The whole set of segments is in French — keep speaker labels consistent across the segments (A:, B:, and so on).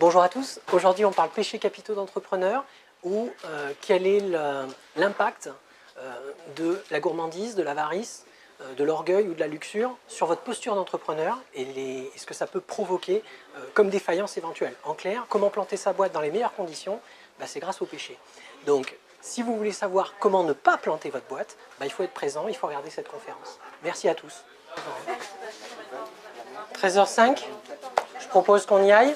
A: Bonjour à tous, aujourd'hui on parle péchés capitaux d'entrepreneurs ou quel est l'impact de la gourmandise, de l'avarice, de l'orgueil ou de la luxure sur votre posture d'entrepreneur et ce que ça peut provoquer comme défaillance éventuelle. En clair, comment planter sa boîte dans les meilleures conditions? C'est grâce au péché. Donc, si vous voulez savoir comment ne pas planter votre boîte, il faut être présent, il faut regarder cette conférence. Merci à tous. 13h05, je propose qu'on y aille.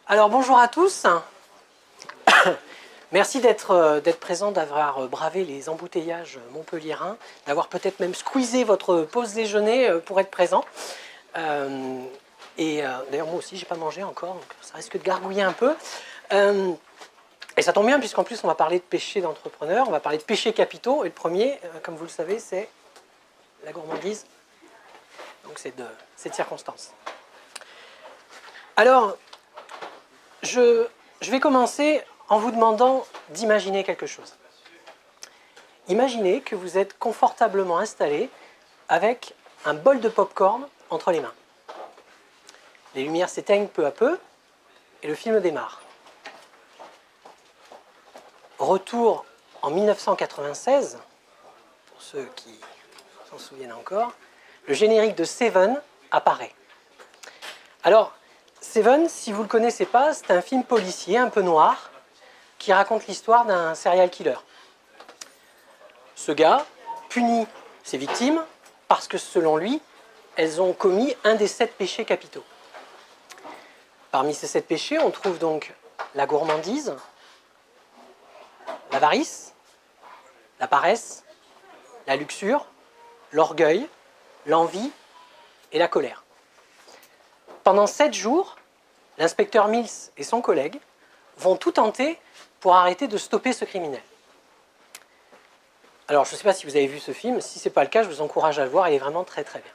A: Alors bonjour à tous, merci d'être présent, d'avoir bravé les embouteillages montpelliérains, d'avoir peut-être même squeezé votre pause déjeuner pour être présent. D'ailleurs moi aussi j'ai pas mangé encore, donc ça risque de gargouiller un peu. Et ça tombe bien puisqu'en plus on va parler de péchés d'entrepreneurs, on va parler de péchés capitaux, et le premier, comme vous le savez, c'est la gourmandise, donc c'est de cette circonstance. Alors, je vais commencer en vous demandant d'imaginer quelque chose. Imaginez que vous êtes confortablement installé avec un bol de pop-corn entre les mains. Les lumières s'éteignent peu à peu et le film démarre. Retour en 1996, pour ceux qui s'en souviennent encore, le générique de Seven apparaît. Alors, Seven, si vous ne le connaissez pas, c'est un film policier un peu noir qui raconte l'histoire d'un serial killer. Ce gars punit ses victimes parce que, selon lui, elles ont commis un des 7 péchés capitaux. Parmi ces 7 péchés, on trouve donc la gourmandise, l'avarice, la paresse, la luxure, l'orgueil, l'envie et la colère. Pendant 7 jours, l'inspecteur Mills et son collègue vont tout tenter pour arrêter de stopper ce criminel. Alors, je ne sais pas si vous avez vu ce film, si ce n'est pas le cas, je vous encourage à le voir, il est vraiment très très bien.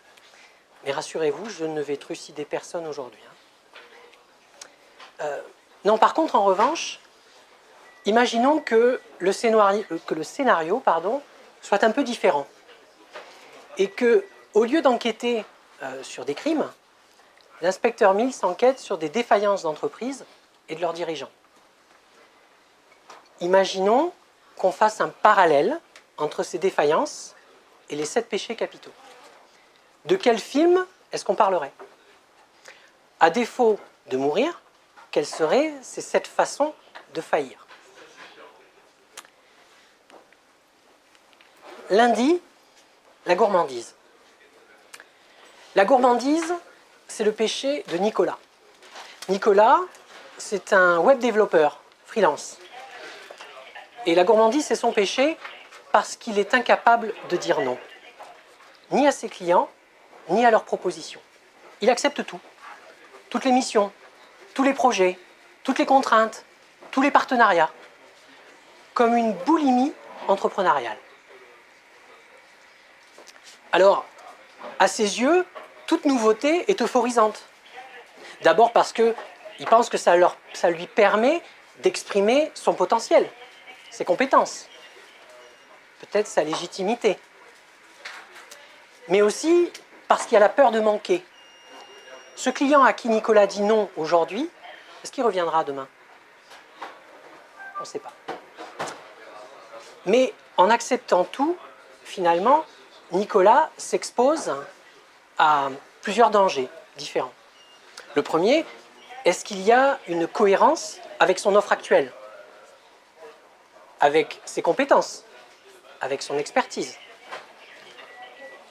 A: Mais rassurez-vous, je ne vais trucider personne aujourd'hui. Non, par contre, en revanche, imaginons que le scénario soit un peu différent. Et que, au lieu d'enquêter sur des crimes, l'inspecteur Mills enquête sur des défaillances d'entreprises et de leurs dirigeants. Imaginons qu'on fasse un parallèle entre ces défaillances et les 7 péchés capitaux. De quel film est-ce qu'on parlerait? À défaut de mourir, quelles seraient ces 7 façons de faillir? Lundi, la gourmandise. La gourmandise, c'est le péché de Nicolas. Nicolas, c'est un web développeur freelance. Et la gourmandise, c'est son péché parce qu'il est incapable de dire non. Ni à ses clients, ni à leurs propositions. Il accepte tout. Toutes les missions, tous les projets, toutes les contraintes, tous les partenariats. Comme une boulimie entrepreneuriale. Alors, à ses yeux, toute nouveauté est euphorisante. D'abord parce qu'il pense que ça lui permet d'exprimer son potentiel, ses compétences, peut-être sa légitimité. Mais aussi parce qu'il a la peur de manquer. Ce client à qui Nicolas dit non aujourd'hui, est-ce qu'il reviendra demain? On ne sait pas. Mais en acceptant tout, finalement, Nicolas s'expose à plusieurs dangers différents. Le premier, est-ce qu'il y a une cohérence avec son offre actuelle, avec ses compétences, avec son expertise?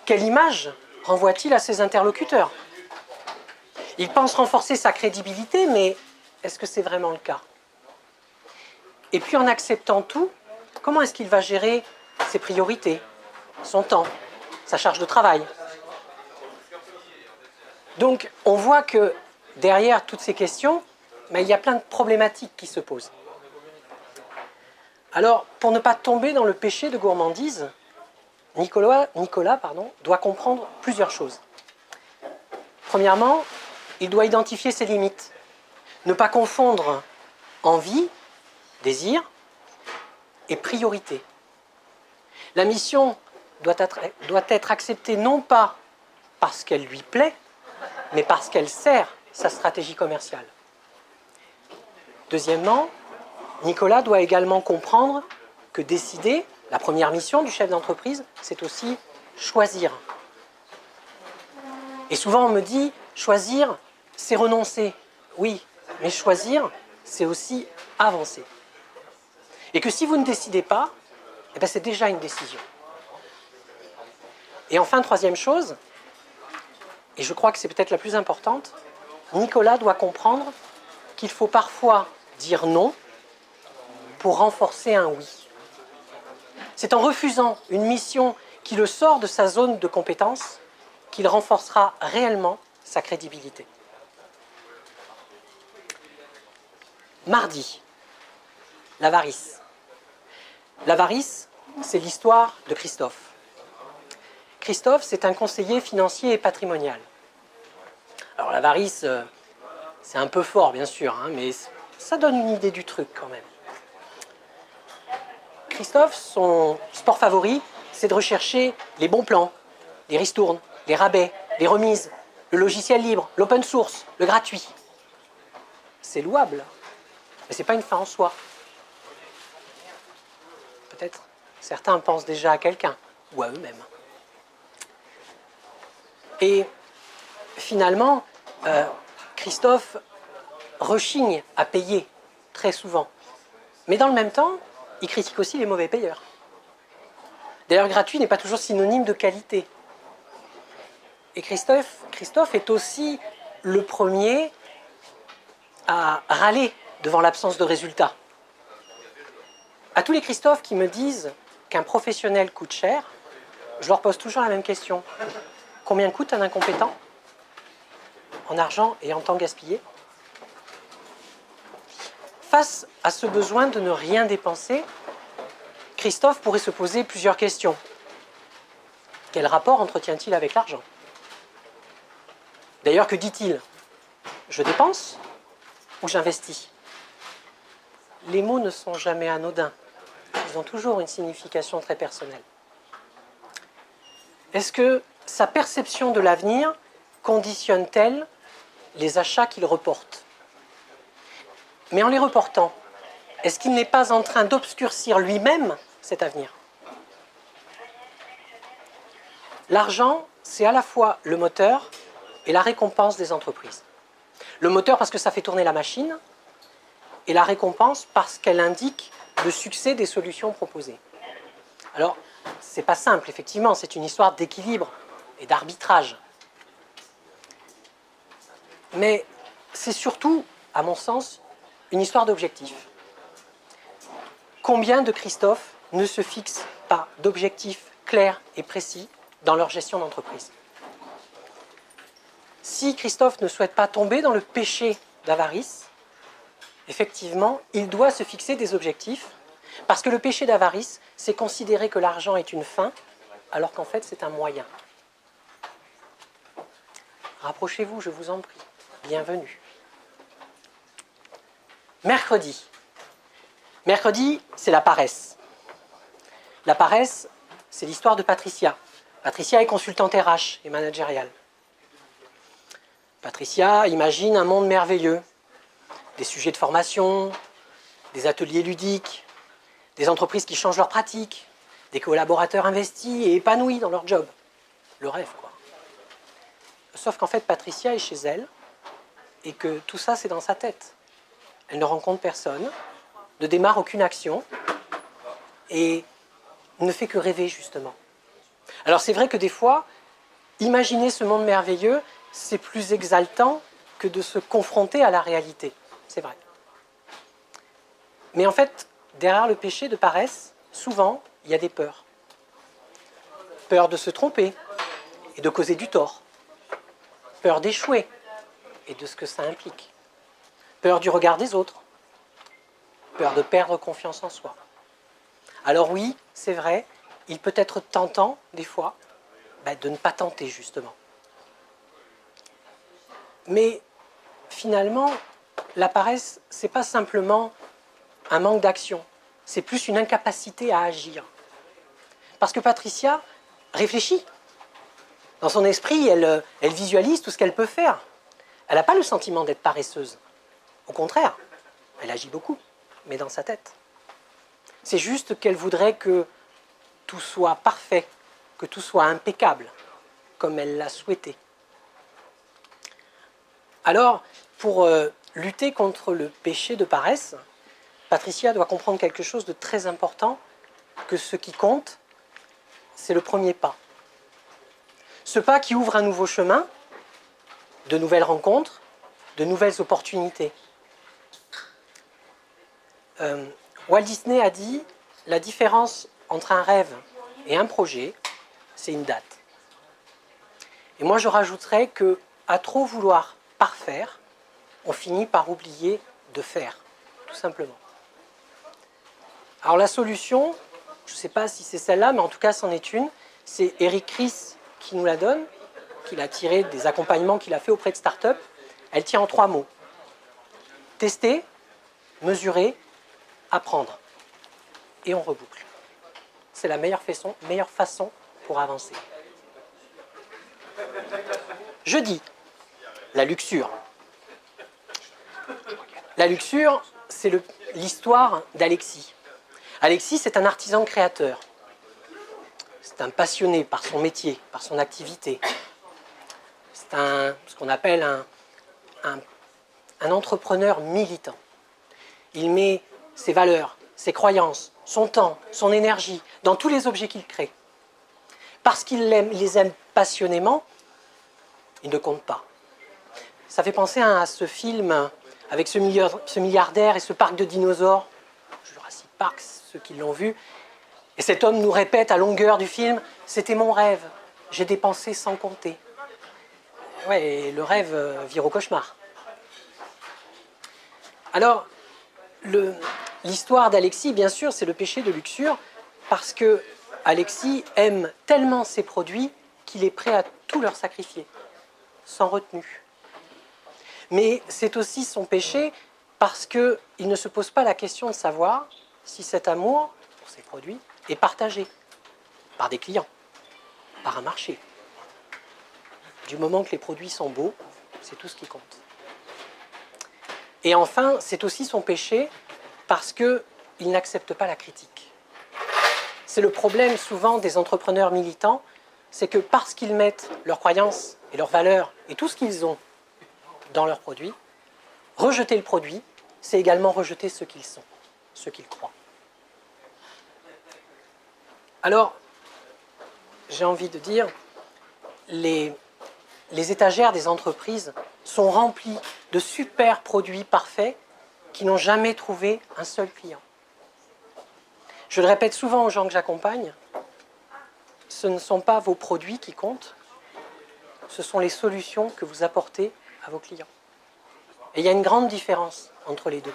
A: Quelle image renvoie-t-il à ses interlocuteurs? Il pense renforcer sa crédibilité, mais est-ce que c'est vraiment le cas? Et puis en acceptant tout, comment est-ce qu'il va gérer ses priorités, son temps, sa charge de travail? Donc, on voit que derrière toutes ces questions, il y a plein de problématiques qui se posent. Alors, pour ne pas tomber dans le péché de gourmandise, Nicolas doit comprendre plusieurs choses. Premièrement, il doit identifier ses limites. Ne pas confondre envie, désir et priorité. La mission doit être acceptée non pas parce qu'elle lui plaît, mais parce qu'elle sert sa stratégie commerciale. Deuxièmement, Nicolas doit également comprendre que décider, la première mission du chef d'entreprise, c'est aussi choisir. Et souvent on me dit, choisir, c'est renoncer. Oui, mais choisir, c'est aussi avancer. Et que si vous ne décidez pas, eh bien c'est déjà une décision. Et enfin, troisième chose, et je crois que c'est peut-être la plus importante, Nicolas doit comprendre qu'il faut parfois dire non pour renforcer un oui. C'est en refusant une mission qui le sort de sa zone de compétence qu'il renforcera réellement sa crédibilité. Mardi, l'avarice. L'avarice, c'est l'histoire de Christophe. Christophe, c'est un conseiller financier et patrimonial. Alors l'avarice, c'est un peu fort, bien sûr, hein, mais ça donne une idée du truc quand même. Christophe, son sport favori, c'est de rechercher les bons plans, les ristournes, les rabais, les remises, le logiciel libre, l'open source, le gratuit. C'est louable, mais ce n'est pas une fin en soi. Peut-être certains pensent déjà à quelqu'un, ou à eux-mêmes. Et finalement, Christophe rechigne à payer très souvent. Mais dans le même temps, il critique aussi les mauvais payeurs. D'ailleurs, gratuit n'est pas toujours synonyme de qualité. Et Christophe est aussi le premier à râler devant l'absence de résultats. À tous les Christophe qui me disent qu'un professionnel coûte cher, je leur pose toujours la même question. Combien coûte un incompétent en argent et en temps gaspillé? Face à ce besoin de ne rien dépenser, Christophe pourrait se poser plusieurs questions. Quel rapport entretient-il avec l'argent? D'ailleurs, que dit-il? Je dépense ou j'investis? Les mots ne sont jamais anodins. Ils ont toujours une signification très personnelle. Est-ce que sa perception de l'avenir conditionne-t-elle les achats qu'il reporte? Mais en les reportant, est-ce qu'il n'est pas en train d'obscurcir lui-même cet avenir? L'argent, c'est à la fois le moteur et la récompense des entreprises. Le moteur parce que ça fait tourner la machine, et la récompense parce qu'elle indique le succès des solutions proposées. Alors, c'est pas simple, effectivement, c'est une histoire d'équilibre et d'arbitrage. Mais c'est surtout, à mon sens, une histoire d'objectif. Combien de Christophe ne se fixent pas d'objectifs clairs et précis dans leur gestion d'entreprise? Si Christophe ne souhaite pas tomber dans le péché d'avarice, effectivement, il doit se fixer des objectifs, parce que le péché d'avarice, c'est considérer que l'argent est une fin, alors qu'en fait c'est un moyen. Rapprochez-vous, je vous en prie. Bienvenue. Mercredi. Mercredi, c'est la paresse. La paresse, c'est l'histoire de Patricia. Patricia est consultante RH et managériale. Patricia imagine un monde merveilleux. Des sujets de formation, des ateliers ludiques, des entreprises qui changent leurs pratiques, des collaborateurs investis et épanouis dans leur job. Le rêve, quoi. Sauf qu'en fait, Patricia est chez elle et que tout ça, c'est dans sa tête. Elle ne rencontre personne, ne démarre aucune action et ne fait que rêver, justement. Alors c'est vrai que des fois, imaginer ce monde merveilleux, c'est plus exaltant que de se confronter à la réalité. C'est vrai. Mais en fait, derrière le péché de paresse, souvent, il y a des peurs. Peur de se tromper et de causer du tort. Peur d'échouer et de ce que ça implique. Peur du regard des autres. Peur de perdre confiance en soi. Alors oui, c'est vrai, il peut être tentant, des fois, de ne pas tenter, justement. Mais finalement, la paresse, ce n'est pas simplement un manque d'action, c'est plus une incapacité à agir. Parce que Patricia réfléchit. Dans son esprit, elle visualise tout ce qu'elle peut faire. Elle n'a pas le sentiment d'être paresseuse. Au contraire, elle agit beaucoup, mais dans sa tête. C'est juste qu'elle voudrait que tout soit parfait, que tout soit impeccable, comme elle l'a souhaité. Alors, pour lutter contre le péché de paresse, Patricia doit comprendre quelque chose de très important, que ce qui compte, c'est le premier pas. Ce pas qui ouvre un nouveau chemin, de nouvelles rencontres, de nouvelles opportunités. Walt Disney a dit « La différence entre un rêve et un projet, c'est une date. » Et moi, je rajouterais qu'à trop vouloir parfaire, on finit par oublier de faire, tout simplement. Alors la solution, je ne sais pas si c'est celle-là, mais en tout cas, c'en est une. C'est Eric Ries qui nous la donne, qu'il a tiré des accompagnements qu'il a fait auprès de start-up. Elle tient en 3 mots. Tester, mesurer, apprendre. Et on reboucle. C'est la meilleure façon pour avancer. Jeudi, la luxure. La luxure, c'est l'histoire d'Alexis. Alexis, c'est un artisan créateur. C'est un passionné par son métier, par son activité. C'est ce qu'on appelle un entrepreneur militant. Il met ses valeurs, ses croyances, son temps, son énergie dans tous les objets qu'il crée. Parce qu'il les aime passionnément, il ne compte pas. Ça fait penser à ce film avec ce milliardaire et ce parc de dinosaures, Jurassic Park, ceux qui l'ont vu. Et cet homme nous répète à longueur du film, c'était mon rêve, j'ai dépensé sans compter. Ouais, et le rêve vire au cauchemar. Alors, l'histoire d'Alexis, bien sûr, c'est le péché de luxure, parce que Alexis aime tellement ses produits qu'il est prêt à tout leur sacrifier, sans retenue. Mais c'est aussi son péché parce qu'il ne se pose pas la question de savoir si cet amour pour ses produits est partagé par des clients, par un marché. Du moment que les produits sont beaux, c'est tout ce qui compte. Et enfin, c'est aussi son péché parce qu'il n'accepte pas la critique. C'est le problème souvent des entrepreneurs militants, c'est que parce qu'ils mettent leurs croyances et leurs valeurs et tout ce qu'ils ont dans leurs produits, rejeter le produit, c'est également rejeter ce qu'ils sont, ce qu'ils croient. Alors, j'ai envie de dire, les étagères des entreprises sont remplies de super produits parfaits qui n'ont jamais trouvé un seul client. Je le répète souvent aux gens que j'accompagne, ce ne sont pas vos produits qui comptent, ce sont les solutions que vous apportez à vos clients. Et il y a une grande différence entre les deux.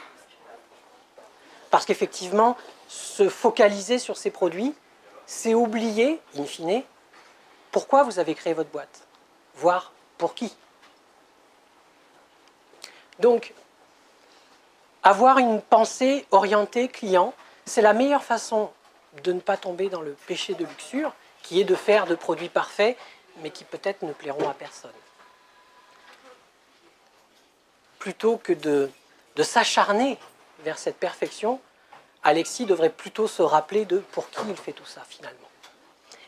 A: Parce qu'effectivement, se focaliser sur ces produits, c'est oublier, in fine, pourquoi vous avez créé votre boîte, voire pour qui. Donc, avoir une pensée orientée client, c'est la meilleure façon de ne pas tomber dans le péché de luxure, qui est de faire de produits parfaits, mais qui peut-être ne plairont à personne. Plutôt que de s'acharner vers cette perfection, Alexis devrait plutôt se rappeler de pour qui il fait tout ça finalement.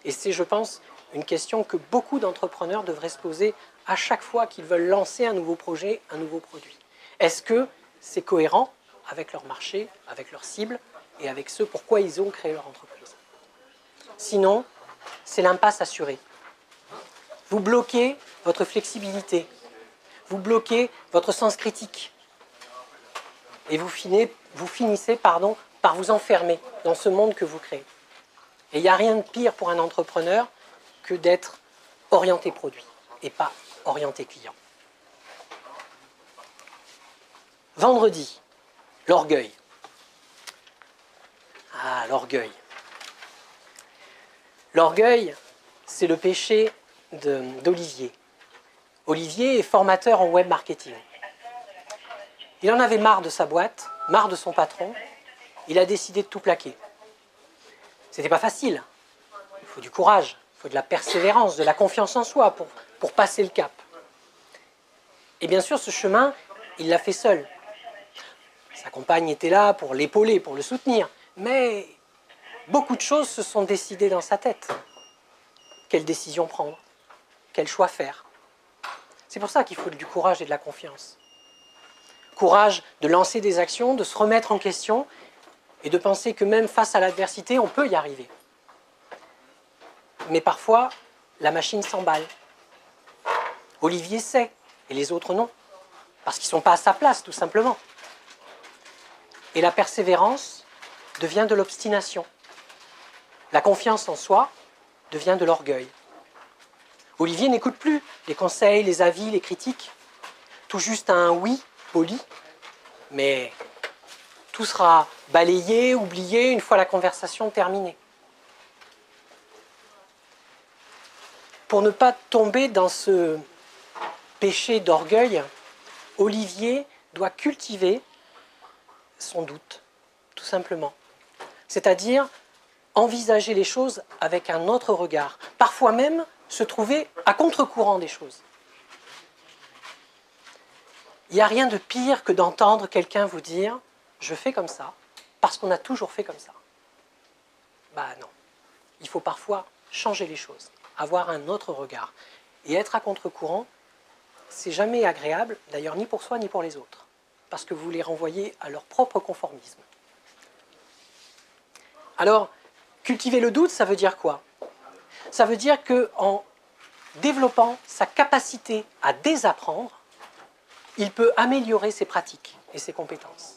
A: Et c'est, je pense, une question que beaucoup d'entrepreneurs devraient se poser à chaque fois qu'ils veulent lancer un nouveau projet, un nouveau produit. Est-ce que c'est cohérent avec leur marché, avec leur cible et avec ce pourquoi ils ont créé leur entreprise? Sinon, c'est l'impasse assurée. Vous bloquez votre flexibilité, vous bloquez votre sens critique et vous finissez par vous enfermer dans ce monde que vous créez. Et il n'y a rien de pire pour un entrepreneur que d'être orienté produit et pas orienté client. Vendredi, l'orgueil. Ah, l'orgueil. L'orgueil, c'est le péché d'Olivier. Olivier est formateur en web marketing. Il en avait marre de sa boîte, marre de son patron. Il a décidé de tout plaquer. C'était pas facile. faut du courage, il faut de la persévérance, de la confiance en soi pour passer le cap. Et bien sûr, ce chemin, il l'a fait seul. Sa compagne était là pour l'épauler, pour le soutenir, mais beaucoup de choses se sont décidées dans sa tête. Quelle décision prendre? Quel choix faire? C'est pour ça qu'il faut du courage et de la confiance. Courage de lancer des actions, de se remettre en question et de penser que même face à l'adversité, on peut y arriver. Mais parfois, la machine s'emballe. Olivier sait, et les autres non, parce qu'ils ne sont pas à sa place, tout simplement. Et la persévérance devient de l'obstination. La confiance en soi devient de l'orgueil. Olivier n'écoute plus les conseils, les avis, les critiques. Tout juste un oui poli, mais tout sera balayé, oublié une fois la conversation terminée. Pour ne pas tomber dans ce péché d'orgueil, Olivier doit cultiver son doute, tout simplement. C'est-à-dire envisager les choses avec un autre regard, parfois même se trouver à contre-courant des choses. Il n'y a rien de pire que d'entendre quelqu'un vous dire « je fais comme ça parce qu'on a toujours fait comme ça ». Bah non, il faut parfois changer les choses, avoir un autre regard. Et être à contre-courant, c'est jamais agréable, d'ailleurs ni pour soi ni pour les autres, parce que vous les renvoyez à leur propre conformisme. Alors, cultiver le doute, ça veut dire quoi? Ça veut dire qu'en développant sa capacité à désapprendre, il peut améliorer ses pratiques et ses compétences.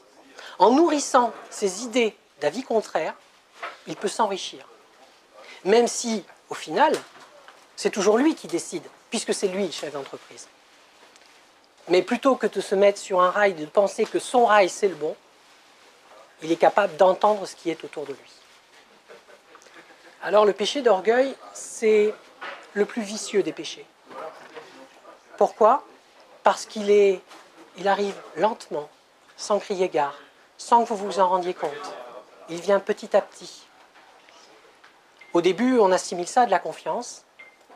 A: En nourrissant ses idées d'avis contraires, il peut s'enrichir. Même si, au final, c'est toujours lui qui décide, puisque c'est lui, chef d'entreprise. Mais plutôt que de se mettre sur un rail, de penser que son rail, c'est le bon, il est capable d'entendre ce qui est autour de lui. Alors le péché d'orgueil, c'est le plus vicieux des péchés. Pourquoi? Parce qu'il arrive lentement, sans crier gare, sans que vous vous en rendiez compte. Il vient petit à petit. Au début, on assimile ça à de la confiance,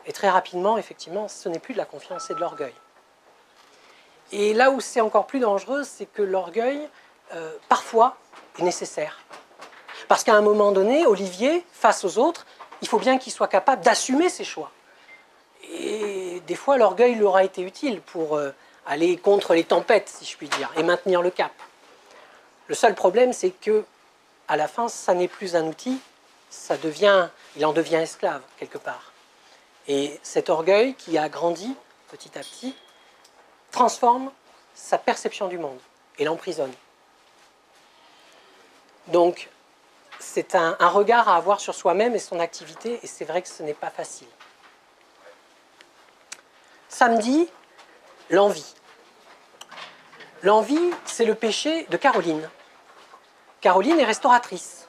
A: et très rapidement, effectivement, ce n'est plus de la confiance, c'est de l'orgueil. Et là où c'est encore plus dangereux, c'est que l'orgueil, parfois, est nécessaire. Parce qu'à un moment donné, Olivier, face aux autres, il faut bien qu'il soit capable d'assumer ses choix. Et des fois, l'orgueil lui aura été utile pour aller contre les tempêtes, si je puis dire, et maintenir le cap. Le seul problème, c'est que à la fin, ça n'est plus un outil, il en devient esclave, quelque part. Et cet orgueil qui a grandi petit à petit transforme sa perception du monde et l'emprisonne. Donc, c'est un regard à avoir sur soi-même et son activité, et c'est vrai que ce n'est pas facile. Samedi, l'envie. L'envie, c'est le péché de Caroline. Caroline est restauratrice.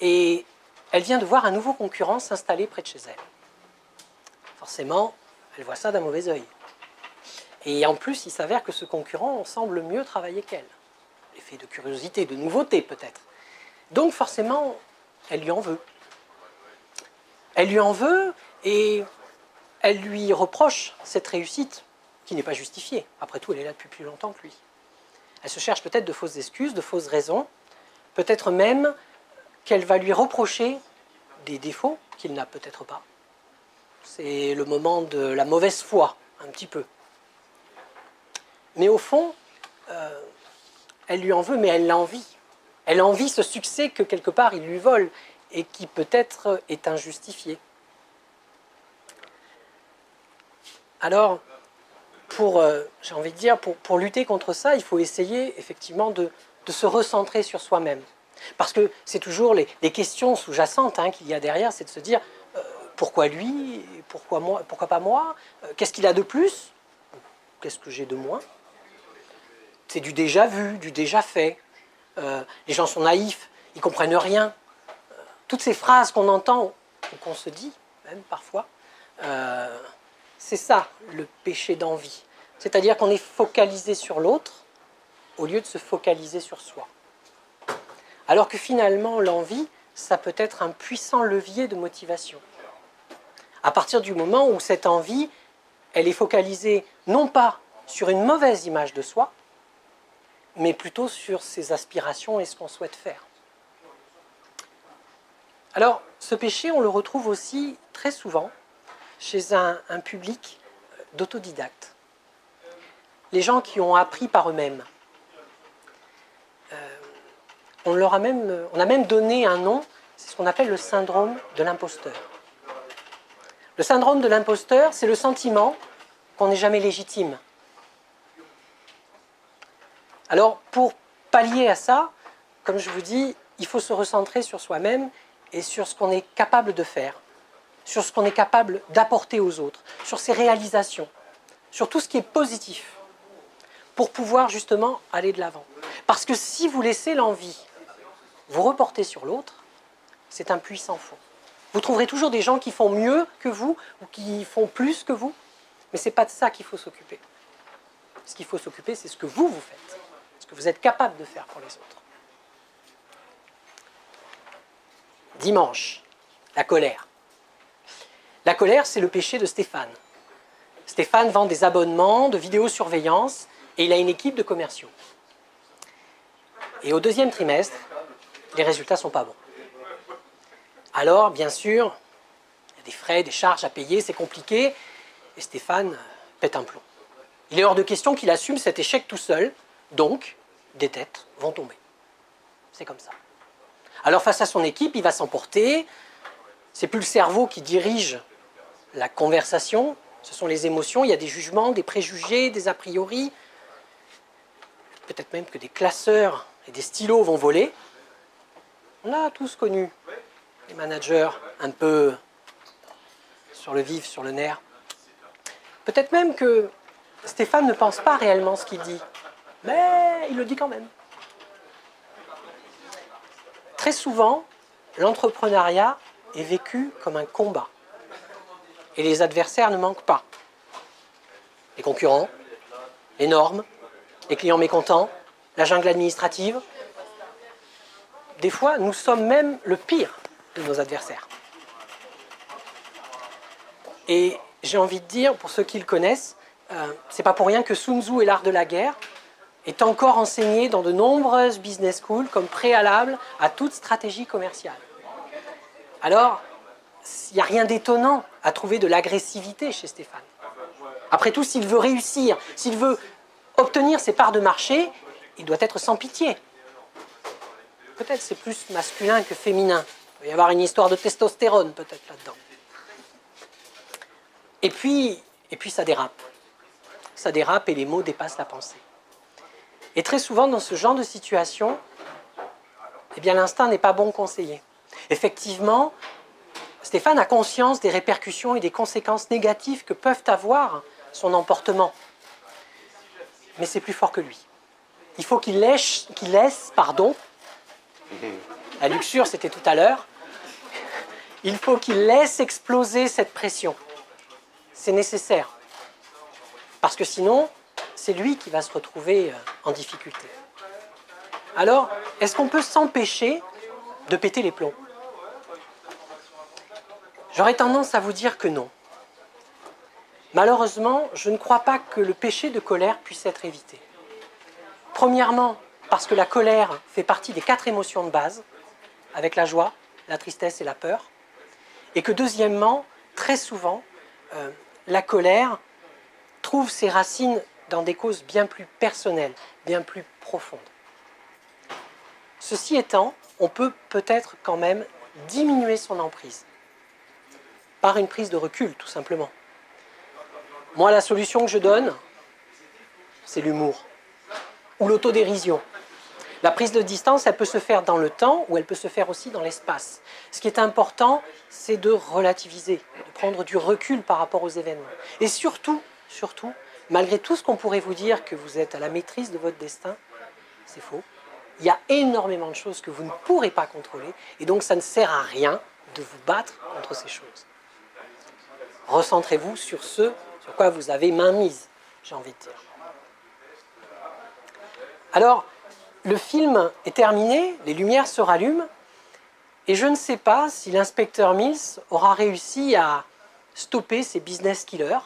A: Et elle vient de voir un nouveau concurrent s'installer près de chez elle. Forcément, elle voit ça d'un mauvais œil. Et en plus, il s'avère que ce concurrent semble mieux travailler qu'elle. L'effet de curiosité, de nouveauté peut-être. Donc forcément, elle lui en veut. Elle lui en veut et elle lui reproche cette réussite qui n'est pas justifiée. Après tout, elle est là depuis plus longtemps que lui. Elle se cherche peut-être de fausses excuses, de fausses raisons. Peut-être même qu'elle va lui reprocher des défauts qu'il n'a peut-être pas. C'est le moment de la mauvaise foi, un petit peu. Mais au fond, elle lui en veut, mais elle l'envie. Elle envie ce succès que quelque part il lui vole et qui peut-être est injustifié. Alors, j'ai envie de dire, pour lutter contre ça, il faut essayer effectivement de se recentrer sur soi-même. Parce que c'est toujours les questions sous-jacentes qu'il y a derrière, c'est de se dire pourquoi lui, pourquoi moi, pourquoi pas moi, qu'est-ce qu'il a de plus, qu'est-ce que j'ai de moins. C'est du déjà vu, du déjà fait. Les gens sont naïfs, ils ne comprennent rien. Toutes ces phrases qu'on entend, ou qu'on se dit même parfois, c'est ça le péché d'envie. C'est-à-dire qu'on est focalisé sur l'autre au lieu de se focaliser sur soi. Alors que finalement, l'envie, ça peut être un puissant levier de motivation. À partir du moment où cette envie, elle est focalisée non pas sur une mauvaise image de soi, mais plutôt sur ses aspirations et ce qu'on souhaite faire. Alors, ce péché, on le retrouve aussi très souvent chez un public d'autodidactes. Les gens qui ont appris par eux-mêmes. On a même donné un nom, c'est ce qu'on appelle le syndrome de l'imposteur. Le syndrome de l'imposteur, c'est le sentiment qu'on n'est jamais légitime. Alors, pour pallier à ça, comme je vous dis, il faut se recentrer sur soi-même et sur ce qu'on est capable de faire, sur ce qu'on est capable d'apporter aux autres, sur ses réalisations, sur tout ce qui est positif, pour pouvoir justement aller de l'avant. Parce que si vous laissez l'envie vous reporter sur l'autre, c'est un puissant faux. Vous trouverez toujours des gens qui font mieux que vous ou qui font plus que vous, mais ce n'est pas de ça qu'il faut s'occuper. Ce qu'il faut s'occuper, c'est ce que vous faites, ce que vous êtes capable de faire pour les autres. Dimanche, la colère. La colère, c'est le péché de Stéphane. Stéphane vend des abonnements de vidéosurveillance et il a une équipe de commerciaux. Et au deuxième trimestre, les résultats ne sont pas bons. Alors, bien sûr, il y a des frais, des charges à payer, c'est compliqué, et Stéphane pète un plomb. Il est hors de question qu'il assume cet échec tout seul, donc des têtes vont tomber. C'est comme ça. Alors face à son équipe, il va s'emporter, c'est plus le cerveau qui dirige la conversation, ce sont les émotions, il y a des jugements, des préjugés, des a priori, peut-être même que des classeurs et des stylos vont voler. On a tous connu les managers un peu sur le vif, sur le nerf. Peut-être même que Stéphane ne pense pas réellement ce qu'il dit, mais il le dit quand même. Très souvent, l'entrepreneuriat est vécu comme un combat. Et les adversaires ne manquent pas. Les concurrents, les normes, les clients mécontents, la jungle administrative. Des fois, nous sommes même le pire de nos adversaires. Et j'ai envie de dire, pour ceux qui le connaissent, c'est pas pour rien que Sun Tzu et l'art de la guerre est encore enseigné dans de nombreuses business schools comme préalable à toute stratégie commerciale. Alors, il n'y a rien d'étonnant à trouver de l'agressivité chez Stéphane. Après tout, s'il veut réussir, s'il veut obtenir ses parts de marché, il doit être sans pitié. Peut-être c'est plus masculin que féminin. Il va y avoir une histoire de testostérone peut-être là-dedans. Et puis ça dérape. Ça dérape et les mots dépassent la pensée. Et très souvent, dans ce genre de situation, eh bien, l'instinct n'est pas bon conseiller. Effectivement, Stéphane a conscience des répercussions et des conséquences négatives que peuvent avoir son emportement. Mais c'est plus fort que lui. Il faut qu'il laisse, la luxure c'était tout à l'heure, il faut qu'il laisse exploser cette pression. C'est nécessaire. Parce que sinon, c'est lui qui va se retrouver en difficulté. Alors, est-ce qu'on peut s'empêcher de péter les plombs? J'aurais tendance à vous dire que non. Malheureusement, je ne crois pas que le péché de colère puisse être évité. Premièrement, parce que la colère fait partie des 4 émotions de base, avec la joie, la tristesse et la peur. Et que deuxièmement, très souvent, la colère trouve ses racines dans des causes bien plus personnelles, bien plus profondes. Ceci étant, on peut peut-être quand même diminuer son emprise par une prise de recul, tout simplement. Moi, la solution que je donne, c'est l'humour ou l'autodérision. La prise de distance, elle peut se faire dans le temps ou elle peut se faire aussi dans l'espace. Ce qui est important, c'est de relativiser, de prendre du recul par rapport aux événements. Et surtout, malgré tout ce qu'on pourrait vous dire que vous êtes à la maîtrise de votre destin, c'est faux. Il y a énormément de choses que vous ne pourrez pas contrôler et donc ça ne sert à rien de vous battre contre ces choses. Recentrez-vous sur ce sur quoi vous avez main mise, j'ai envie de dire. Alors, le film est terminé, les lumières se rallument Et je ne sais pas si l'inspecteur Mills aura réussi à stopper ces business killers.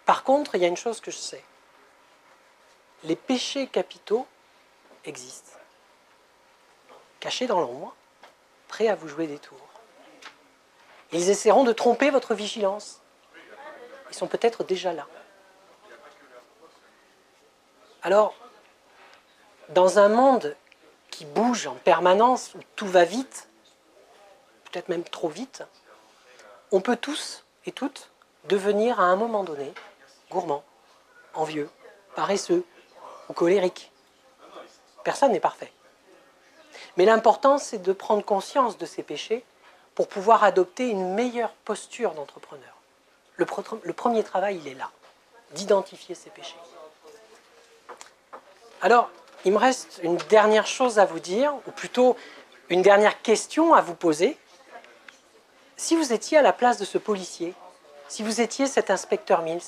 A: Par contre, il y a une chose que je sais. Les péchés capitaux existent. Cachés dans l'ombre, prêts à vous jouer des tours. Ils essaieront de tromper votre vigilance. Ils sont peut-être déjà là. Alors, dans un monde qui bouge en permanence, où tout va vite, peut-être même trop vite, on peut tous et toutes devenir à un moment donné gourmands, envieux, paresseux ou colériques. Personne n'est parfait. Mais l'important, c'est de prendre conscience de ces péchés pour pouvoir adopter une meilleure posture d'entrepreneur. Le premier travail, il est là, d'identifier ces péchés. Alors, il me reste une dernière chose à vous dire, ou plutôt une dernière question à vous poser. Si vous étiez à la place de ce policier, si vous étiez cet inspecteur Mills,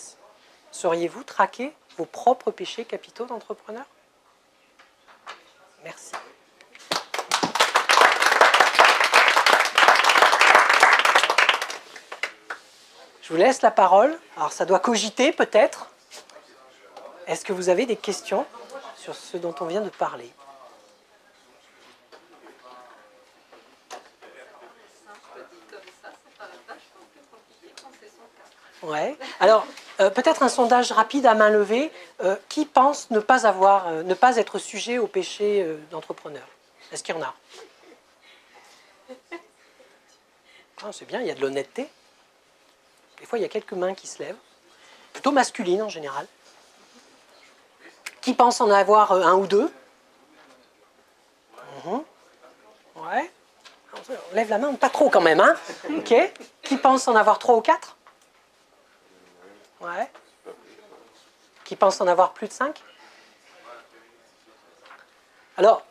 A: sauriez-vous traquer vos propres péchés capitaux d'entrepreneur? Merci. Je vous laisse la parole. Alors, ça doit cogiter peut-être. Est-ce que vous avez des questions sur ce dont on vient de parler? Ouais. Alors, peut-être un sondage rapide à main levée. Qui pense ne pas être sujet au péché d'entrepreneur? Est-ce qu'il y en a? Ah, c'est bien, il y a de l'honnêteté. Des fois, il y a quelques mains qui se lèvent, plutôt masculines en général. Qui pense en avoir un ou deux? Ouais. On lève la main, pas trop quand même, hein? Ok. Qui pense en avoir 3 ou 4? Ouais. Qui pense en avoir plus de 5? Alors,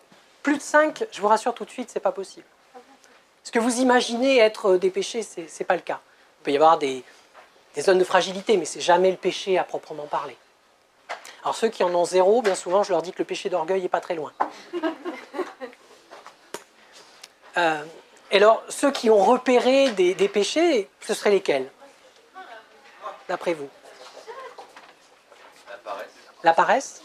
A: plus de 5, je vous rassure tout de suite, c'est pas possible. Ce que vous imaginez être des péchés, c'est pas le cas. Il peut y avoir des zones de fragilité, mais c'est jamais le péché à proprement parler. Alors ceux qui en ont 0, bien souvent, je leur dis que le péché d'orgueil n'est pas très loin. Et alors, ceux qui ont repéré des péchés, ce seraient lesquels, d'après vous? La paresse.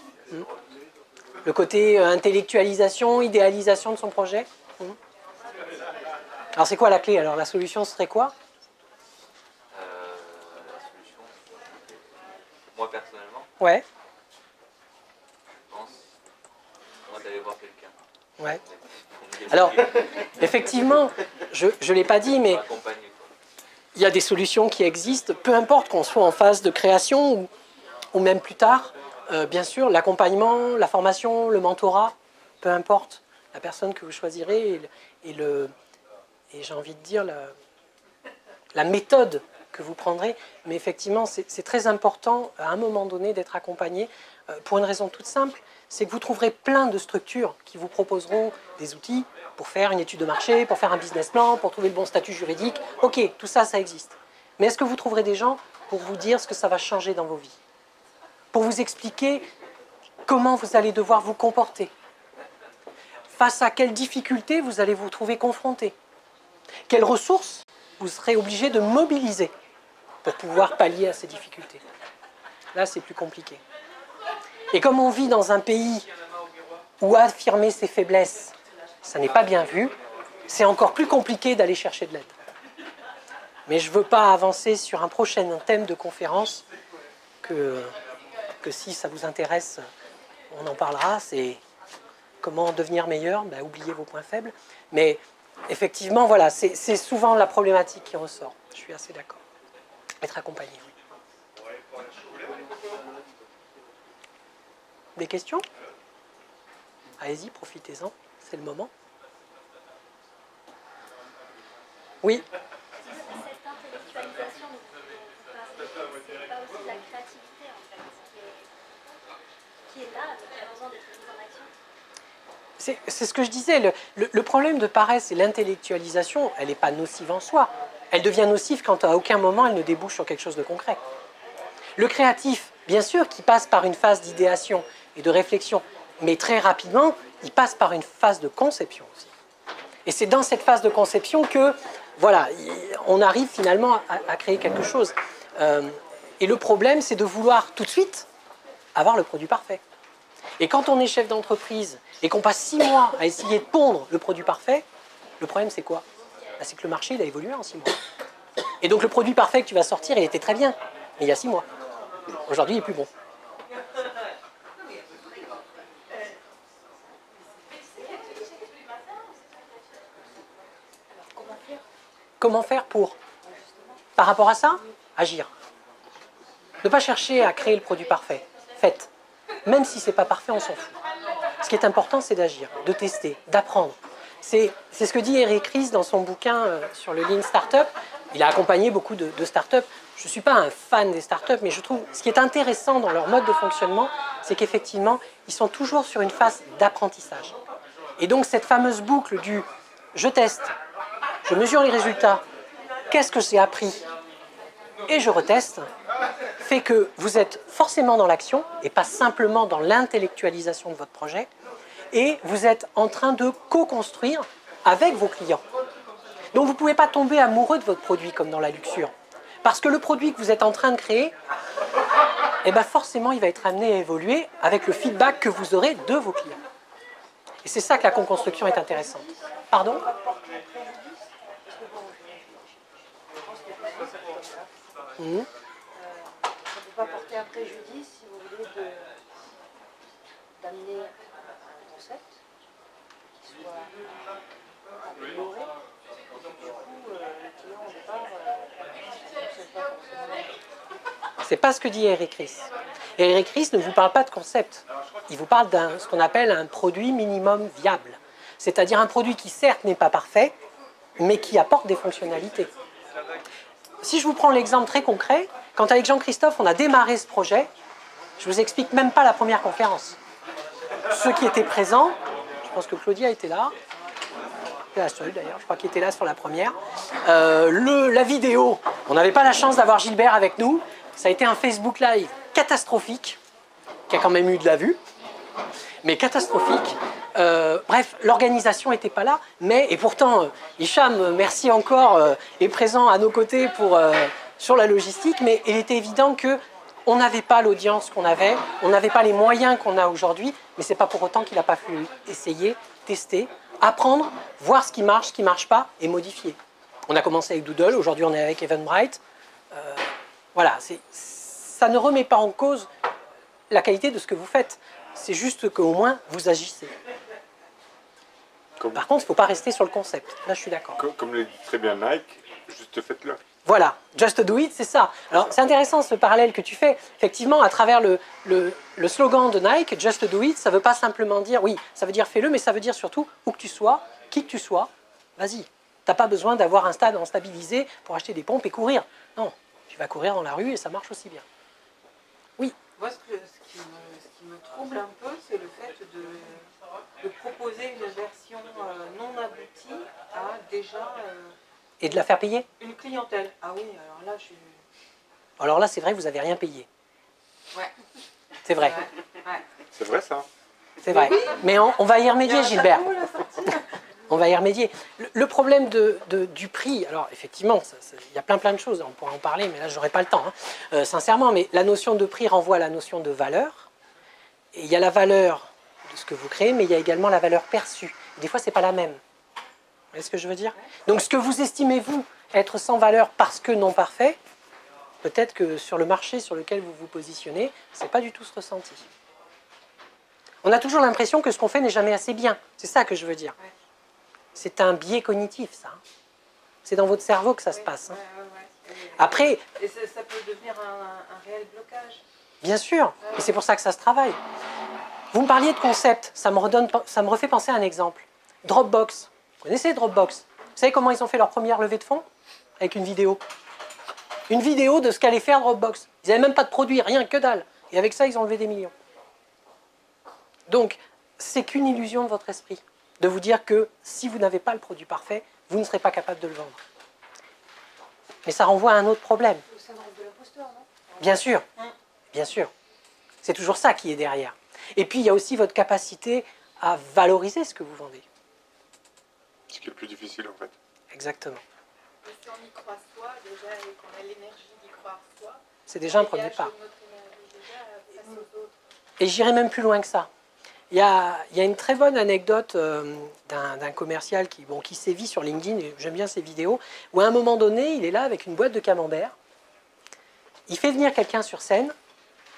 A: Le côté intellectualisation, idéalisation de son projet. Alors c'est quoi la clé? Alors la solution serait quoi?
B: La solution, moi personnellement,
A: Ouais.
B: je pense, moi d'aller voir quelqu'un.
A: Ouais. Alors, effectivement, je ne l'ai pas dit, mais il y a des solutions qui existent, peu importe qu'on soit en phase de création ou même plus tard. Bien sûr, l'accompagnement, la formation, le mentorat, peu importe la personne que vous choisirez et j'ai envie de dire la méthode que vous prendrez. Mais effectivement, c'est très important à un moment donné d'être accompagné pour une raison toute simple, c'est que vous trouverez plein de structures qui vous proposeront des outils pour faire une étude de marché, pour faire un business plan, pour trouver le bon statut juridique. Ok, tout ça, ça existe. Mais est-ce que vous trouverez des gens pour vous dire ce que ça va changer dans vos vies? Pour vous expliquer comment vous allez devoir vous comporter? Face à quelles difficultés vous allez vous trouver confronté? Quelles ressources vous serez obligé de mobiliser pour pouvoir pallier à ces difficultés? Là, c'est plus compliqué. Et comme on vit dans un pays où affirmer ses faiblesses, ça n'est pas bien vu, c'est encore plus compliqué d'aller chercher de l'aide. Mais je ne veux pas avancer sur un prochain thème de conférence que si ça vous intéresse, on en parlera. C'est comment devenir meilleur, oubliez vos points faibles. Mais effectivement, voilà, c'est souvent la problématique qui ressort. Je suis assez d'accord. Être accompagné, oui. Des questions? Allez-y, profitez-en, c'est le moment. Oui.
C: Cette intellectualisation, c'est pas aussi la créativité en fait, qui est là, qui a besoin d'être mise en action.
A: C'est ce que je disais, le problème de paresse et l'intellectualisation, elle n'est pas nocive en soi. Elle devient nocive quand à aucun moment elle ne débouche sur quelque chose de concret. Le créatif, bien sûr, qui passe par une phase d'idéation et de réflexion, mais très rapidement, il passe par une phase de conception aussi. Et c'est dans cette phase de conception que, voilà, on arrive finalement à créer quelque chose. Et le problème, c'est de vouloir tout de suite avoir le produit parfait. Et quand on est chef d'entreprise et qu'on passe 6 mois à essayer de pondre le produit parfait, le problème, c'est quoi? C'est que le marché, il a évolué en 6 mois. Et donc, le produit parfait que tu vas sortir, il était très bien, mais il y a 6 mois. Aujourd'hui, il est plus bon. Comment faire pour, par rapport à ça, agir? Ne pas chercher à créer le produit parfait. Faites. Même si ce n'est pas parfait, on s'en fout. Ce qui est important, c'est d'agir, de tester, d'apprendre. C'est ce que dit Eric Ries dans son bouquin sur le Lean Startup. Il a accompagné beaucoup de startups. Je ne suis pas un fan des startups, mais je trouve ce qui est intéressant dans leur mode de fonctionnement, c'est qu'effectivement, ils sont toujours sur une phase d'apprentissage. Et donc, cette fameuse boucle du « je teste », je mesure les résultats, qu'est-ce que j'ai appris et je reteste, fait que vous êtes forcément dans l'action et pas simplement dans l'intellectualisation de votre projet, et vous êtes en train de co-construire avec vos clients. Donc vous ne pouvez pas tomber amoureux de votre produit comme dans la luxure, parce que le produit que vous êtes en train de créer, eh ben forcément il va être amené à évoluer avec le feedback que vous aurez de vos clients. Et c'est ça que la co-construction est intéressante. Pardon ?
D: Ça ne peut pas porter un préjudice, si vous voulez, d'amener un concept qui soit amélioré. Du coup, le client, au départ, ne fonctionne pas forcément.
A: C'est pas ce que dit Eric Ries. Eric Ries ne vous parle pas de concept. Il vous parle d'un ce qu'on appelle un produit minimum viable. C'est-à-dire un produit qui, certes, n'est pas parfait, mais qui apporte des fonctionnalités. Si je vous prends l'exemple très concret, quand avec Jean-Christophe, on a démarré ce projet, je ne vous explique même pas la première conférence. Ceux qui étaient présents, je pense que Claudia était là, la seule d'ailleurs, je crois qu'il était là sur la première. La vidéo, on n'avait pas la chance d'avoir Gilbert avec nous, ça a été un Facebook Live catastrophique, qui a quand même eu de la vue, mais catastrophique. Bref, l'organisation n'était pas là, et pourtant, Hicham, merci encore, est présent à nos côtés sur la logistique, mais il était évident qu'on n'avait pas l'audience qu'on avait, on n'avait pas les moyens qu'on a aujourd'hui, mais ce n'est pas pour autant qu'il n'a pas fallu essayer, tester, apprendre, voir ce qui marche pas, et modifier. On a commencé avec Doodle, aujourd'hui on est avec Eventbrite. Voilà, ça ne remet pas en cause la qualité de ce que vous faites. C'est juste qu'au moins, vous agissez. Par contre, il ne faut pas rester sur le concept. Là, je suis d'accord.
E: Comme le dit très bien Nike, juste faites-le.
A: Voilà, just do it, c'est ça. Alors, c'est intéressant ce parallèle que tu fais. Effectivement, à travers le slogan de Nike, just do it, ça ne veut pas simplement dire, oui, ça veut dire fais-le, mais ça veut dire surtout, où que tu sois, qui que tu sois, vas-y. Tu n'as pas besoin d'avoir un stade en stabilisé pour acheter des pompes et courir. Non, tu vas courir dans la rue et ça marche aussi bien. Oui.
F: Moi, ce qui me trouble un peu, c'est le fait de proposer une version non aboutie à déjà
A: Et de la faire payer?
F: une clientèle. Ah oui, alors là, je suis...
A: Alors là, c'est vrai, vous n'avez rien payé.
F: Ouais.
A: C'est vrai.
F: Ouais.
E: C'est vrai ça?
A: C'est vrai. Mais on va y remédier, Gilbert. On va y remédier. Le problème du prix, alors effectivement, il y a plein de choses, on pourra en parler, mais là, je n'aurai pas le temps, hein, sincèrement, mais la notion de prix renvoie à la notion de valeur. Et il y a la valeur de ce que vous créez, mais il y a également la valeur perçue. Des fois, ce n'est pas la même. Vous voyez ce que je veux dire? Donc, ce que vous estimez, vous, être sans valeur parce que non parfait, peut-être que sur le marché sur lequel vous vous positionnez, ce n'est pas du tout ce ressenti. On a toujours l'impression que ce qu'on fait n'est jamais assez bien. C'est ça que je veux dire. C'est un biais cognitif, ça. C'est dans votre cerveau que ça se passe. Hein. Après...
F: Et ça peut devenir un réel blocage.
A: Bien sûr, et c'est pour ça que ça se travaille. Vous me parliez de concept, ça me refait penser à un exemple. Dropbox. Vous connaissez Dropbox? Vous savez comment ils ont fait leur première levée de fonds? Avec une vidéo. Une vidéo de ce qu'allait faire Dropbox. Ils n'avaient même pas de produit, rien que dalle. Et avec ça, ils ont levé des millions. Donc, c'est qu'une illusion de votre esprit. De vous dire que si vous n'avez pas le produit parfait, vous ne serez pas capable de le vendre. Mais ça renvoie à un autre problème.
D: Le syndrome de l'imposteur, non?
A: Bien sûr, bien sûr. C'est toujours ça qui est derrière. Et puis, il y a aussi votre capacité à valoriser ce que vous vendez.
E: Ce qui est le plus difficile en fait.
A: Exactement.
F: Et si on y croit soi, déjà, et qu'on a l'énergie d'y croire soi,
A: C'est déjà un
F: on
A: premier
F: dégage
A: pas.
F: notre énergie déjà face aux autres.
A: Et j'irai même plus loin que ça. Il y a une très bonne anecdote d'un commercial qui sévit sur LinkedIn, et j'aime bien ses vidéos, où à un moment donné, il est là avec une boîte de camembert. Il fait venir quelqu'un sur scène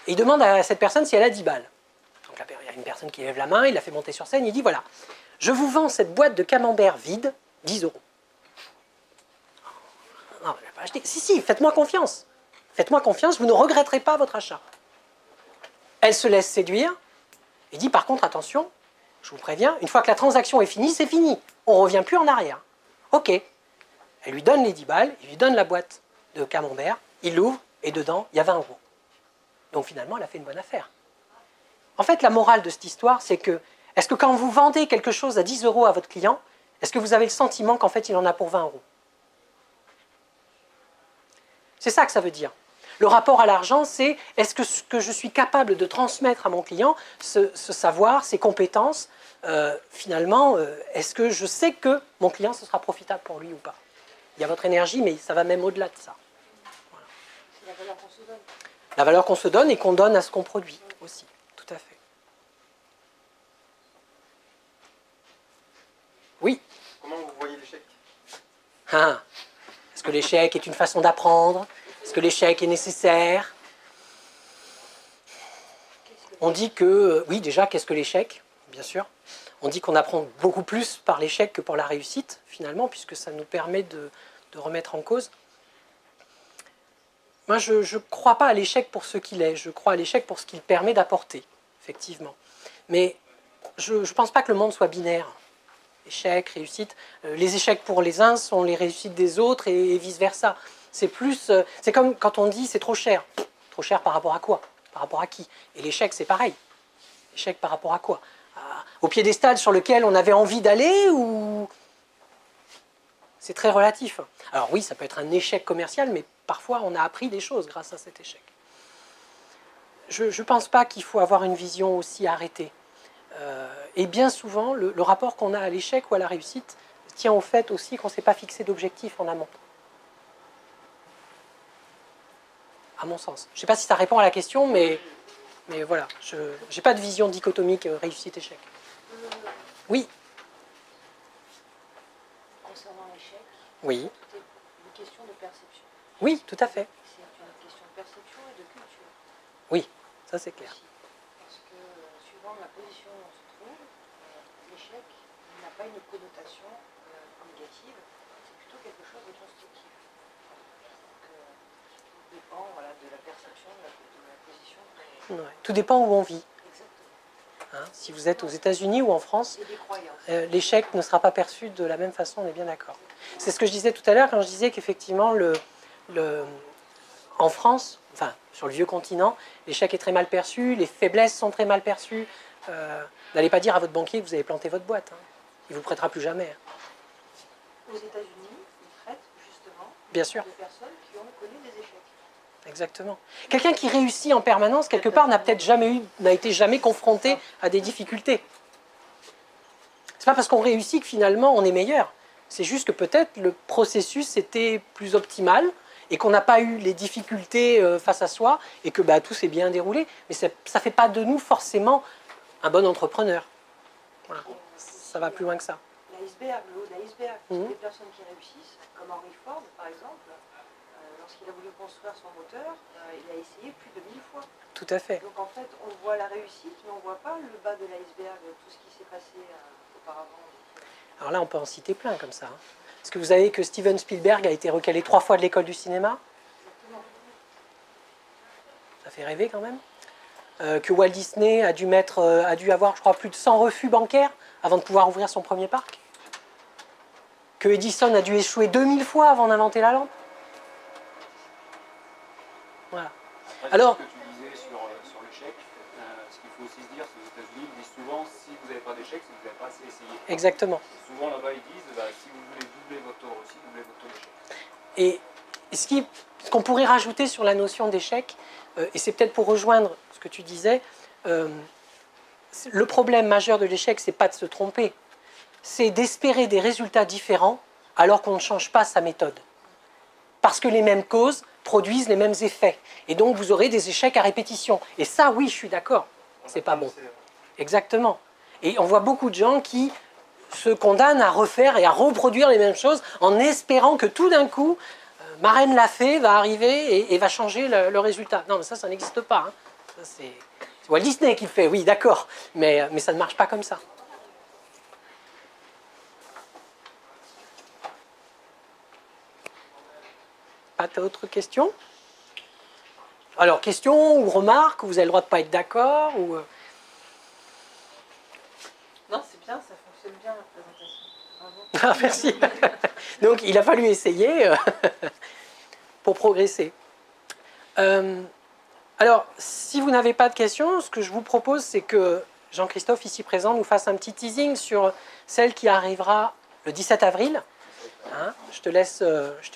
A: et il demande à cette personne si elle a 10 balles. Donc là, il y a une personne qui lève la main, il la fait monter sur scène, il dit voilà, je vous vends cette boîte de camembert vide, 10 euros. Non, je ne vais pas acheter. Si, faites-moi confiance. Faites-moi confiance, vous ne regretterez pas votre achat. Elle se laisse séduire. Il dit par contre, attention, je vous préviens, une fois que la transaction est finie, c'est fini. On ne revient plus en arrière. Ok. Elle lui donne les 10 balles, il lui donne la boîte de camembert, il l'ouvre et dedans, il y a 20 euros. Donc finalement, elle a fait une bonne affaire. En fait, la morale de cette histoire, c'est que, est-ce que quand vous vendez quelque chose à 10 euros à votre client, est-ce que vous avez le sentiment qu'en fait, il en a pour 20 euros? C'est ça que ça veut dire. Le rapport à l'argent, c'est est-ce que ce que je suis capable de transmettre à mon client, ce savoir, ces compétences, finalement, est-ce que je sais que mon client, ce sera profitable pour lui ou pas? Il y a votre énergie, mais ça va même au-delà de ça. Voilà.
D: C'est la valeur qu'on se donne.
A: La valeur qu'on se donne et qu'on donne à ce qu'on produit aussi. Tout à fait. Oui.
G: Comment vous voyez l'échec?
A: Est-ce que l'échec est une façon d'apprendre? Est-ce que l'échec est nécessaire? On dit que, oui, déjà, qu'est-ce que l'échec? Bien sûr. On dit qu'on apprend beaucoup plus par l'échec que par la réussite, finalement, puisque ça nous permet de remettre en cause. Moi, je ne crois pas à l'échec pour ce qu'il est. Je crois à l'échec pour ce qu'il permet d'apporter, effectivement. Mais je ne pense pas que le monde soit binaire. Échec, réussite. Les échecs pour les uns sont les réussites des autres et vice-versa. C'est plus, c'est comme quand on dit c'est trop cher. Trop cher par rapport à quoi? Par rapport à qui? Et l'échec, c'est pareil. L'échec par rapport à quoi? Au piédestal sur lequel on avait envie d'aller ou... C'est très relatif. Alors oui, ça peut être un échec commercial, mais parfois on a appris des choses grâce à cet échec. Je ne pense pas qu'il faut avoir une vision aussi arrêtée. Et bien souvent, le rapport qu'on a à l'échec ou à la réussite tient au fait aussi qu'on ne s'est pas fixé d'objectif en amont. À mon sens. Je ne sais pas si ça répond à la question, mais voilà. Je n'ai pas de vision dichotomique réussite-échec. Oui.
D: Concernant l'échec,
A: Oui.
D: c'est une question de perception.
A: Oui, tout à fait.
D: C'est une question de perception et de culture
A: Oui, ça c'est clair.
D: aussi. Parce que suivant la position où on se trouve, l'échec n'a pas une connotation négative, c'est plutôt quelque chose de constructif. Donc, tout dépend de la perception, de la position.
A: Ouais. Tout dépend où on vit.
D: Exactement.
A: Si vous êtes aux États-Unis ou en France,
D: Et des croyances.
A: l'échec ne sera pas perçu de la même façon, on est bien d'accord. C'est ce que je disais tout à l'heure quand je disais qu'effectivement, en France, enfin sur le vieux continent, l'échec est très mal perçu, les faiblesses sont très mal perçues. N'allez pas dire à votre banquier que vous avez planté votre boîte. Il ne vous prêtera plus jamais.
D: Aux États-Unis, ils traitent justement
A: Bien sûr.
D: des personnes qui ont connu des échecs.
A: Exactement. Quelqu'un qui réussit en permanence, quelque part, n'a été jamais confronté à des difficultés. C'est pas parce qu'on réussit que finalement on est meilleur. C'est juste que peut-être le processus était plus optimal et qu'on n'a pas eu les difficultés face à soi et que tout s'est bien déroulé. Mais ça ne fait pas de nous forcément un bon entrepreneur. Voilà. Ça va plus loin que ça.
D: L'iceberg, le haut de l'iceberg,
A: Mhm.
D: c'est des personnes qui réussissent, comme Henry Ford par exemple, lorsqu'il a voulu construire son moteur, il a essayé plus de 1000 fois.
A: Tout à fait.
D: Donc en fait, on voit la réussite, mais on ne voit pas le bas de l'iceberg, tout ce qui s'est passé auparavant.
A: Alors là, on peut en citer plein comme ça. Est-ce que vous savez que Steven Spielberg a été recalé 3 fois de l'école du cinéma?
D: Exactement.
A: Ça fait rêver quand même. Que Walt Disney a dû avoir, je crois, plus de 100 refus bancaires avant de pouvoir ouvrir son premier parc. Que Edison a dû échouer 2000 fois avant d'inventer la lampe. Voilà. Alors-
B: Ce que tu disais sur l'échec, ce qu'il faut aussi se dire, c'est aux États-Unis, ils disent souvent si vous n'avez pas d'échec, c'est que vous n'avez pas assez essayé.
A: Exactement.
B: Souvent là-bas, ils disent si vous voulez doubler votre taux de réussite, doublez votre taux d'échec.
A: Et ce qu'on pourrait rajouter sur la notion d'échec, et c'est peut-être pour rejoindre ce que tu disais, le problème majeur de l'échec, c'est pas de se tromper. c'est d'espérer des résultats différents alors qu'on ne change pas sa méthode. Parce que les mêmes causes produisent les mêmes effets. Et donc, vous aurez des échecs à répétition. Et ça, oui, je suis d'accord, c'est pas bon. Exactement. Et on voit beaucoup de gens qui se condamnent à refaire et à reproduire les mêmes choses en espérant que tout d'un coup, Marraine l'a fait, va arriver et va changer le résultat. Non, mais ça n'existe pas. Hein. C'est Walt Disney qui le fait, oui, d'accord. Mais ça ne marche pas comme ça. Pas d'autres questions? Alors, questions ou remarques, vous avez le droit de ne pas être d'accord ou...
F: Non, c'est bien, ça fonctionne bien la présentation. Bravo.
A: Ah, merci. Donc, il a fallu essayer pour progresser. Alors, si vous n'avez pas de questions, ce que je vous propose, c'est que Jean-Christophe, ici présent, nous fasse un petit teasing sur celle qui arrivera le 17 avril. Hein, je te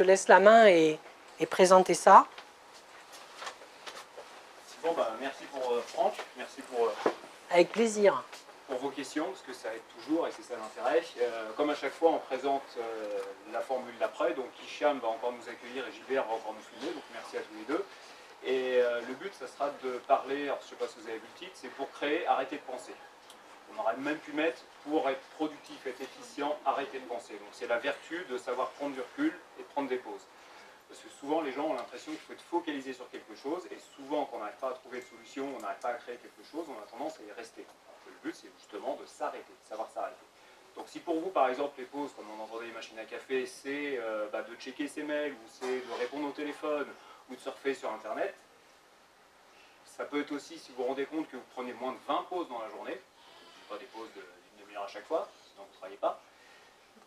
A: laisse la main et présenter ça.
B: Bon, merci pour Franck, merci pour
A: Avec plaisir.
B: vos questions, parce que ça aide toujours et c'est ça l'intérêt. Comme à chaque fois, on présente la formule d'après, donc Hicham va encore nous accueillir et Gilbert va encore nous filmer, donc merci à tous les deux. Et le but, ça sera de parler, alors je ne sais pas si vous avez vu le titre, c'est pour créer, arrêter de penser. On aurait même pu mettre pour être productif, être efficient, arrêter de penser. Donc c'est la vertu de savoir prendre du recul et de prendre des pauses. Parce que souvent, les gens ont l'impression qu'il faut être focalisé sur quelque chose, et souvent, quand on n'arrive pas à trouver de solution, on n'arrive pas à créer quelque chose, on a tendance à y rester. Alors que le but, c'est justement de s'arrêter, de savoir s'arrêter. Donc si pour vous, par exemple, les pauses, comme on entendait les machines à café, c'est de checker ses mails, ou c'est de répondre au téléphone, ou de surfer sur Internet, ça peut être aussi, si vous vous rendez compte que vous prenez moins de 20 pauses dans la journée, pas des pauses d'une demi-heure à chaque fois, sinon vous ne travaillez pas,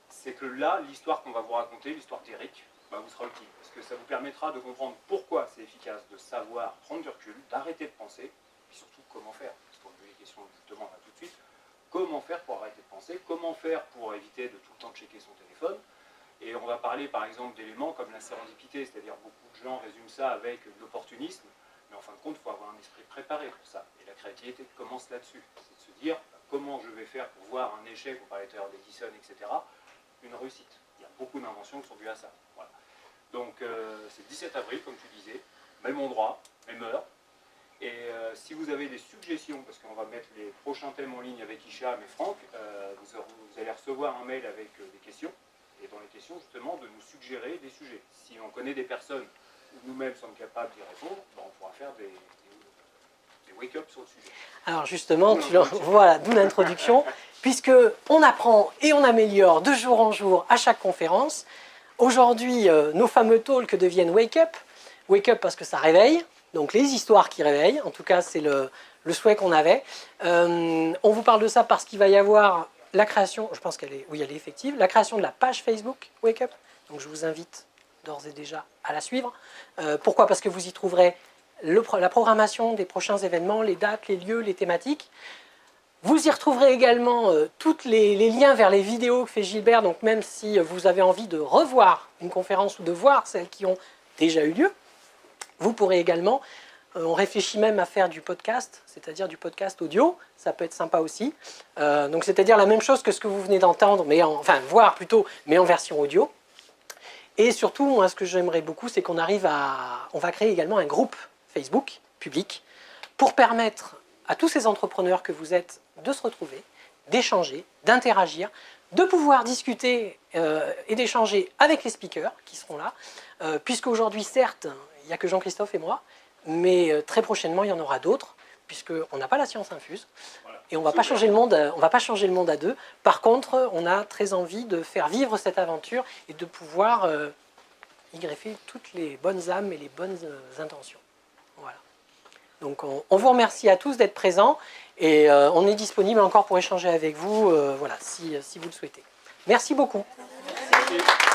B: c'est que là, l'histoire qu'on va vous raconter, l'histoire d'Eric, vous sera utile, parce que ça vous permettra de comprendre pourquoi c'est efficace de savoir prendre du recul, d'arrêter de penser, et surtout comment faire, parce qu'on a eu les questions justement là tout de suite, comment faire pour arrêter de penser, comment faire pour éviter de tout le temps checker son téléphone, et on va parler par exemple d'éléments comme la sérendipité, c'est-à-dire beaucoup de gens résument ça avec l'opportunisme, mais en fin de compte, il faut avoir un esprit préparé pour ça, et la créativité commence là-dessus, c'est de se dire comment je vais faire pour voir un échec, on parlait tout à l'heure d'Edison, etc., une réussite. Il y a beaucoup d'inventions qui sont dues à ça. Voilà. Donc c'est le 17 avril, comme tu disais, même endroit, même heure. Et si vous avez des suggestions, parce qu'on va mettre les prochains thèmes en ligne avec Hicham et Franck, vous allez recevoir un mail avec des questions, et dans les questions justement de nous suggérer des sujets. Si on connaît des personnes où nous-mêmes sommes capables d'y répondre, on pourra faire des wake-up sur le sujet.
A: Alors justement, voilà, d'où l'introduction, puisque on apprend et on améliore de jour en jour à chaque conférence. Aujourd'hui, nos fameux talks deviennent wake-up. Wake-up parce que ça réveille, donc les histoires qui réveillent, en tout cas c'est le souhait qu'on avait. On vous parle de ça parce qu'il va y avoir la création, je pense qu'elle est, oui, elle est effective, la création de la page Facebook Wake Up. Donc je vous invite d'ores et déjà à la suivre. Pourquoi? Parce que vous y trouverez la programmation des prochains événements, les dates, les lieux, les thématiques. Vous y retrouverez également tous les liens vers les vidéos que fait Gilbert, donc même si vous avez envie de revoir une conférence ou de voir celles qui ont déjà eu lieu, vous pourrez également, on réfléchit même à faire du podcast, c'est-à-dire du podcast audio, ça peut être sympa aussi. Donc c'est-à-dire la même chose que ce que vous venez d'entendre, enfin voir plutôt, mais en version audio. Et surtout, moi, ce que j'aimerais beaucoup, c'est qu'on on va créer également un groupe Facebook public pour permettre à tous ces entrepreneurs que vous êtes de se retrouver, d'échanger, d'interagir, de pouvoir discuter et d'échanger avec les speakers qui seront là, puisqu'aujourd'hui, certes, il n'y a que Jean-Christophe et moi, mais très prochainement, il y en aura d'autres, puisqu'on n'a pas la science infuse, et on ne va pas changer le monde à deux. Par contre, on a très envie de faire vivre cette aventure et de pouvoir y greffer toutes les bonnes âmes et les bonnes intentions. Voilà. Donc on vous remercie à tous d'être présents et on est disponible encore pour échanger avec vous, voilà, si vous le souhaitez. Merci beaucoup.
B: Merci.